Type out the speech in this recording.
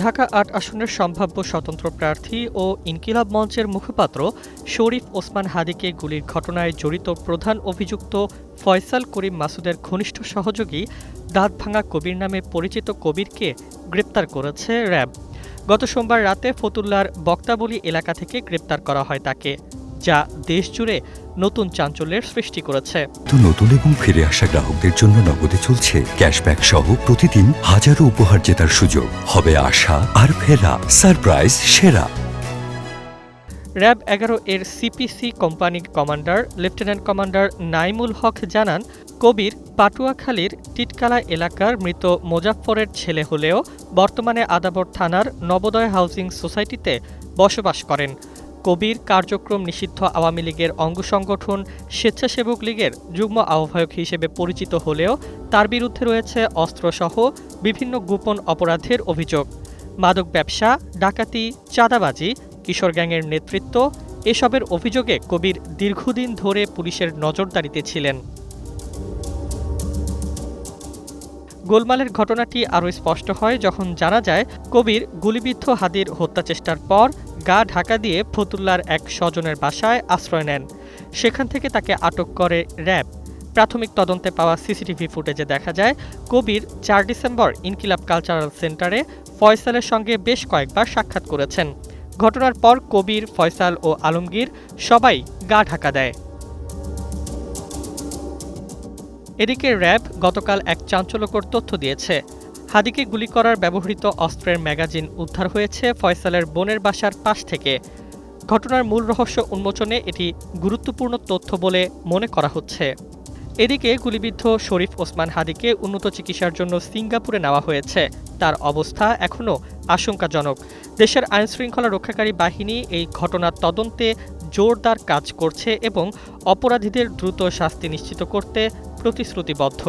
ঢাকা-৮ আসনের সম্ভাব্য স্বতন্ত্র প্রার্থী ও ইনকিলাব মঞ্চের মুখপাত্র শরীফ ওসমান হাদীকে গুলির ঘটনায় জড়িত প্রধান অভিযুক্ত ফয়সাল করিম মাসুদের ঘনিষ্ঠ সহযোগী দাঁতভাঙা কবির নামে পরিচিত কবিরকে গ্রেপ্তার করেছে র্যাব। গত সোমবার রাতে ফতুল্লার বক্তাবলী এলাকা থেকে গ্রেপ্তার করা হয় তাকে, যা দেশজুড়ে নতুন চাঞ্চল্যের সৃষ্টি করেছে। নতুন এবং ফিরে আসা গ্রাহকদের জন্য নগদে চলছে ক্যাশব্যাক সহ প্রতিদিন হাজারো উপহার জেতার সুযোগ। হবে আশা আর ফেরা, সারপ্রাইজ সেরা। র্যাব ১১ এর CPC company commander lieutenant commander Naimul Haque জানান, কবির পাটুয়াখালীর টিটকালা এলাকার মৃত মোজাফফরের ছেলে হলেও বর্তমানে আদাবর থানার নবোদয় হাউজিং সোসাইটিতে বসবাস করেন। কবির কার্যক্রম নিষিদ্ধ আওয়ামী লীগের অঙ্গ সংগঠন স্বেচ্ছাসেবক লীগের যুগ্ম আহ্বায়ক হিসেবে পরিচিত হলেও তার বিরুদ্ধে রয়েছে অস্ত্রসহ বিভিন্ন গোপন অপরাধের অভিযোগ। মাদক ব্যবসা, ডাকাতি, চাঁদাবাজি, কিশোর গ্যাংয়ের নেতৃত্ব এসবের অভিযোগে কবির দীর্ঘদিন ধরে পুলিশের নজরদারিতে ছিলেন। গোলমালের ঘটনাটি আরও স্পষ্ট হয় যখন জানা যায় কবির গুলিবিদ্ধ হাদীর হত্যাচেষ্টার পর গা ঢাকা দিয়ে ফতুল্লার এক স্বজনের বাসায় আশ্রয় নেন। সেখান থেকে তাকে আটক করে র্যাব। প্রাথমিক তদন্তে পাওয়া সিসিটিভি ফুটেজে দেখা যায় কবির ৪ ডিসেম্বর ইনকিলাব কালচারাল সেন্টারে ফয়সালের সঙ্গে বেশ কয়েকবার সাক্ষাৎ করেছেন। ঘটনার পর কবির, ফয়সাল ও আলমগীর সবাই গা ঢাকা দেয়। এদিকে র্যাব গতকাল এক চাঞ্চল্যকর তথ্য দিয়েছে। হাদীকে গুলি করার ব্যবহৃত অস্ত্রের ম্যাগাজিন উদ্ধার হয়েছে ফয়সালের বোনের বাসার পাশ থেকে। ঘটনার মূল রহস্য উন্মোচনে এটি গুরুত্বপূর্ণ তথ্য বলে মনে করা হচ্ছে। এদিকে গুলিবিদ্ধ শরীফ ওসমান হাদীকে উন্নত চিকিৎসার জন্য সিঙ্গাপুরে নেওয়া হয়েছে। তার অবস্থা এখনও আশঙ্কাজনক। দেশের আইনশৃঙ্খলা রক্ষাকারী বাহিনী এই ঘটনার তদন্তে জোরদার কাজ করছে এবং অপরাধীদের দ্রুত শাস্তি নিশ্চিত করতে প্রতিশ্রুতিবদ্ধ।